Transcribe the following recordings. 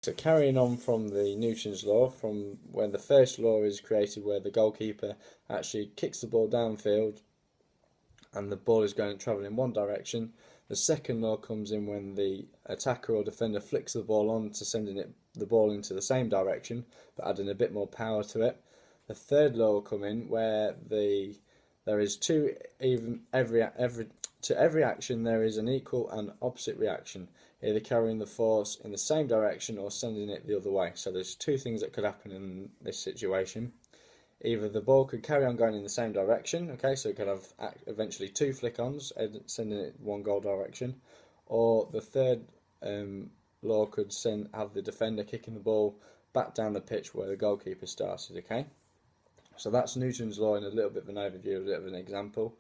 So carrying on from the Newton's law, from when the first law is created where the goalkeeper actually kicks the ball downfield and the ball is going to travel in one direction, the second law comes in when the attacker or defender flicks the ball on to sending the ball into the same direction but adding a bit more power to it. The third law will come in where there is to every action there is an equal and opposite reaction, either carrying the force in the same direction or sending it the other way. So there's two things that could happen in this situation. Either the ball could carry on going in the same direction, okay, so it could have eventually two flick-ons, sending it one goal direction, or the third law could have the defender kicking the ball back down the pitch where the goalkeeper started, okay. So that's Newton's law in a little bit of an overview, a little bit of an example.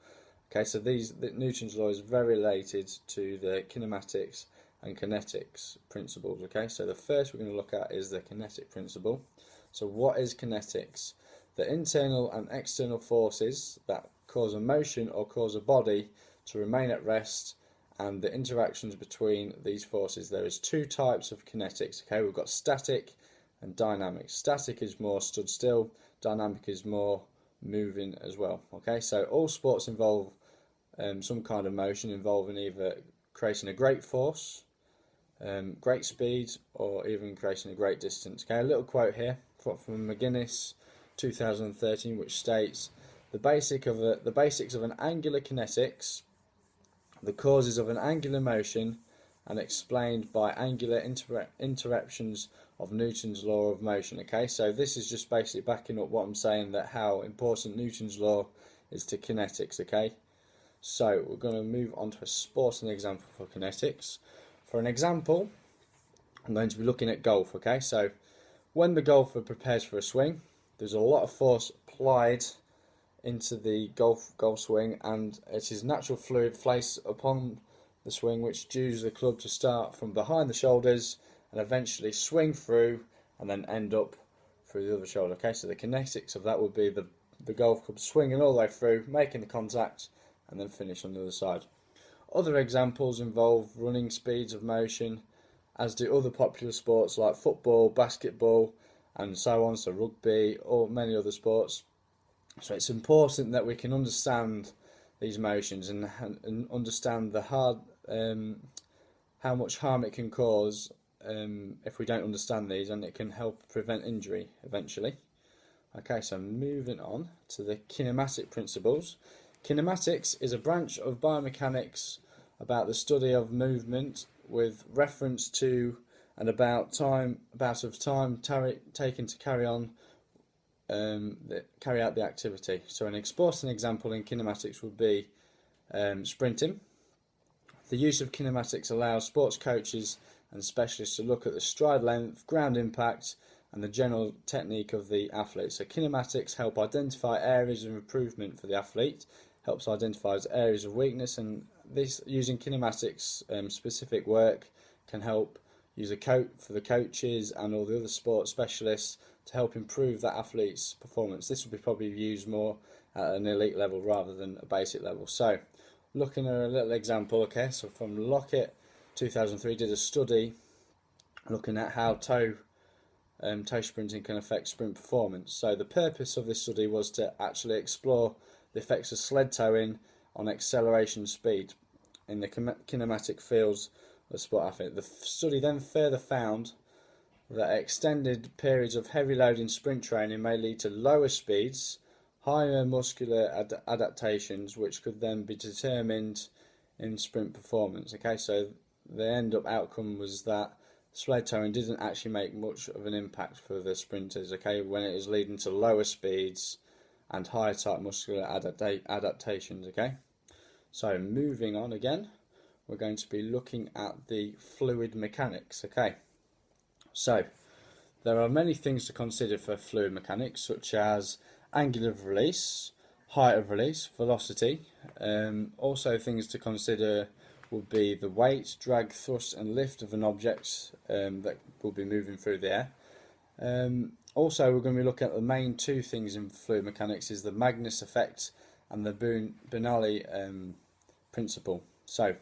Okay, so Newton's law is very related to the kinematics and kinetics principles. Okay, so the first we're going to look at is the kinetic principle. So what is kinetics? The internal and external forces that cause a motion or cause a body to remain at rest and the interactions between these forces. There is two types of kinetics. Okay, we've got static and dynamic. Static is more stood still, dynamic is more moving as well. Okay, so all sports involve some kind of motion involving either creating a great force, great speed, or even creating a great distance. Okay, a little quote here from McGuinness 2013, which states the basics of an angular kinetics, the causes of an angular motion, and explained by angular interruptions of Newton's law of motion. Okay, so this is just basically backing up what I'm saying, that how important Newton's law is to kinetics. Okay, so we're going to move on to a sporting example for kinetics. For an example, I'm going to be looking at golf. Okay, so when the golfer prepares for a swing, there's a lot of force applied into the golf swing, and it is natural fluid placed upon the swing which induces the club to start from behind the shoulders and eventually swing through and then end up through the other shoulder. Okay, so the kinetics of that would be the golf club swinging all the way through, making the contact, and then finish on the other side. Other examples involve running speeds of motion, as do other popular sports like football, basketball, and so on, so rugby, or many other sports. So it's important that we can understand these motions and understand the how much harm it can cause if we don't understand these, and it can help prevent injury eventually. Okay, so moving on to the kinematic principles. Kinematics is a branch of biomechanics about the study of movement with reference to and about time taken to carry out the activity. So an sporting example in kinematics would be sprinting. The use of kinematics allows sports coaches and specialists to look at the stride length, ground impact, and the general technique of the athlete. So kinematics help identify areas of improvement for the athlete, helps identify areas of weakness, and this using kinematics specific work can help for the coaches and all the other sports specialists to help improve that athlete's performance. This will be probably used more at an elite level rather than a basic level. So looking at a little example, okay, so from Lockett 2003 did a study looking at how toe sprinting can affect sprint performance. So the purpose of this study was to actually explore the effects of sled towing on acceleration speed in the kinematic fields of the sport athlete. The study then further found that extended periods of heavy loading sprint training may lead to lower speeds, higher muscular adaptations, which could then be determined in sprint performance. Okay, so the end up outcome was that sled towing didn't actually make much of an impact for the sprinters, okay, when it is leading to lower speeds and higher type muscular adaptations, okay. So moving on again, we're going to be looking at the fluid mechanics, okay. So there are many things to consider for fluid mechanics, such as angle of release, height of release, velocity. Also things to consider would be the weight, drag, thrust and lift of an object that will be moving through the air. Also we're going to be looking at the main two things in fluid mechanics is the Magnus effect and the Bernoulli principle. So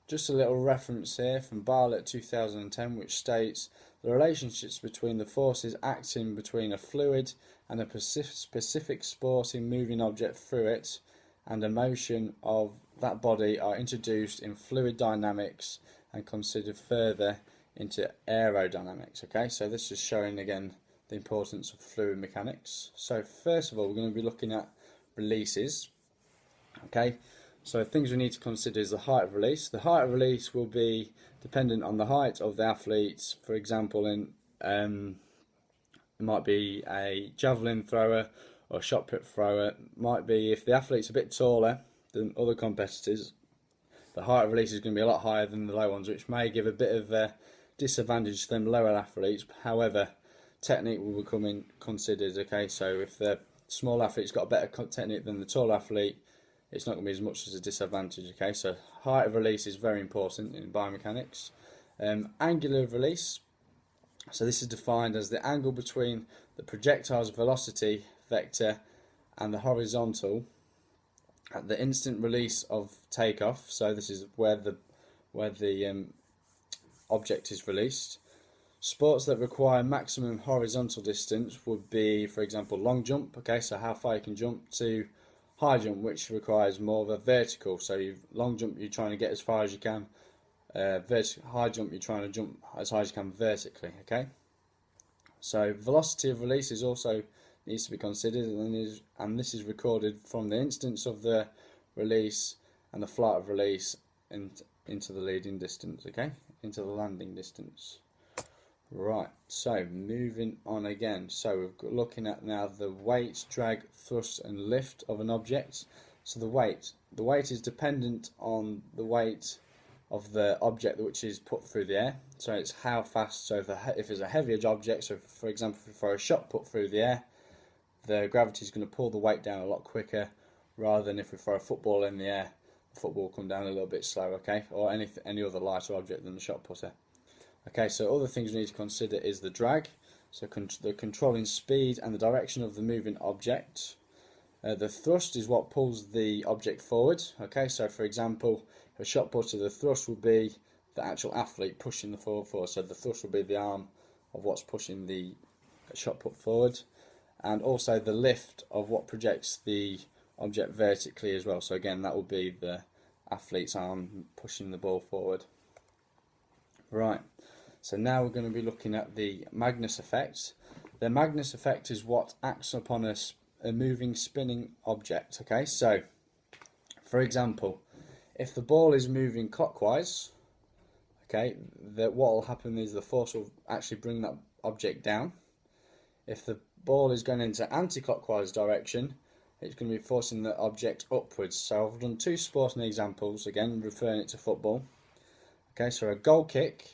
just a little reference here from Bartlett 2010, which states the relationships between the forces acting between a fluid and a specific sporting moving object through it, and a motion of that body are introduced in fluid dynamics and considered further into aerodynamics. Okay, so this is showing again the importance of fluid mechanics. So first of all, we're going to be looking at releases. Okay, so things we need to consider is the height of release. The height of release will be dependent on the height of the athletes. For example, it might be a javelin thrower or shot put thrower. Might be if the athlete's a bit taller than other competitors, the height of release is going to be a lot higher than the low ones, which may give a bit of a disadvantage to them lower athletes. However, technique will become considered. Okay, so if the small athlete's got a better technique than the tall athlete, it's not going to be as much as a disadvantage. Okay, so height of release is very important in biomechanics. Angular release. So this is defined as the angle between the projectile's velocity vector and the horizontal at the instant release of takeoff. So this is where the object is released. Sports that require maximum horizontal distance would be, for example, long jump. Okay, so how far you can jump, to high jump, which requires more of a vertical. So long jump, you're trying to get as far as you can. High jump, you're trying to jump as high as you can vertically. Okay, so velocity of release is also needs to be considered, and this is recorded from the instance of the release and the flight of release into the leading distance. Okay, into the landing distance. Right, so moving on again. So we're looking at now the weight, drag, thrust and lift of an object. So the weight is dependent on the weight of the object which is put through the air. So it's how fast. So if it's a heavier object, so for example, if you throw a shot put through the air, the gravity is going to pull the weight down a lot quicker, rather than if we throw a football in the air, the football will come down a little bit slower. Okay, or any other lighter object than the shot putter. Okay, so other things we need to consider is the drag, so the controlling speed and the direction of the moving object. The thrust is what pulls the object forward. Okay, so for example, a shot putter, the thrust would be the actual athlete pushing the forward. So the thrust will be the arm of what's pushing the shot put forward, and also the lift of what projects the object vertically as well. So again, that will be the athlete's arm pushing the ball forward. Right. So now we're going to be looking at the Magnus effect. The Magnus effect is what acts upon a moving, spinning object. Okay, so for example, if the ball is moving clockwise, okay, what will happen is the force will actually bring that object down. If the ball is going into anti-clockwise direction, it's going to be forcing the object upwards. So I've done two sporting examples, again referring it to football. Okay, so a goal kick,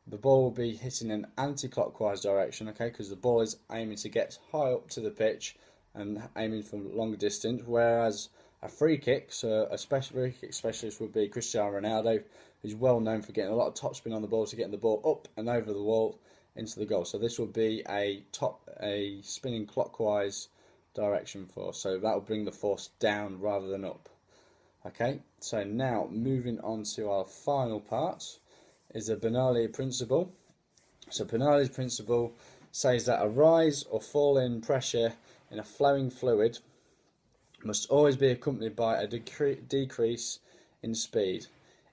the ball will be hitting an anti-clockwise direction, okay, because the ball is aiming to get high up to the pitch and aiming for longer distance, whereas a free kick, so a free kick specialist would be Cristiano Ronaldo, who's well known for getting a lot of topspin on the ball to getting the ball up and over the wall into the goal. So this would be a spinning clockwise direction force, so that will bring the force down rather than up. Okay, so now moving on to our final part is the Bernoulli principle. So Bernoulli's principle says that a rise or fall in pressure in a flowing fluid must always be accompanied by a decrease in speed.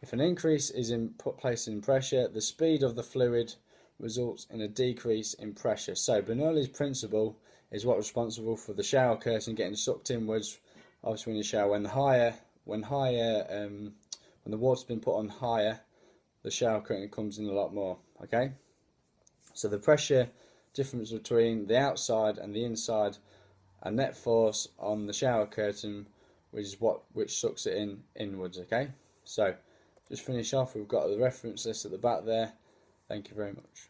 If an increase is placed in pressure, the speed of the fluid results in a decrease in pressure. So Bernoulli's principle is what's responsible for the shower curtain getting sucked inwards. Obviously, when you shower, when the water's been put on higher, the shower curtain comes in a lot more. Okay, so the pressure difference between the outside and the inside, a net force on the shower curtain, which sucks it inwards. Okay, so just finish off. We've got the reference list at the back there. Thank you very much.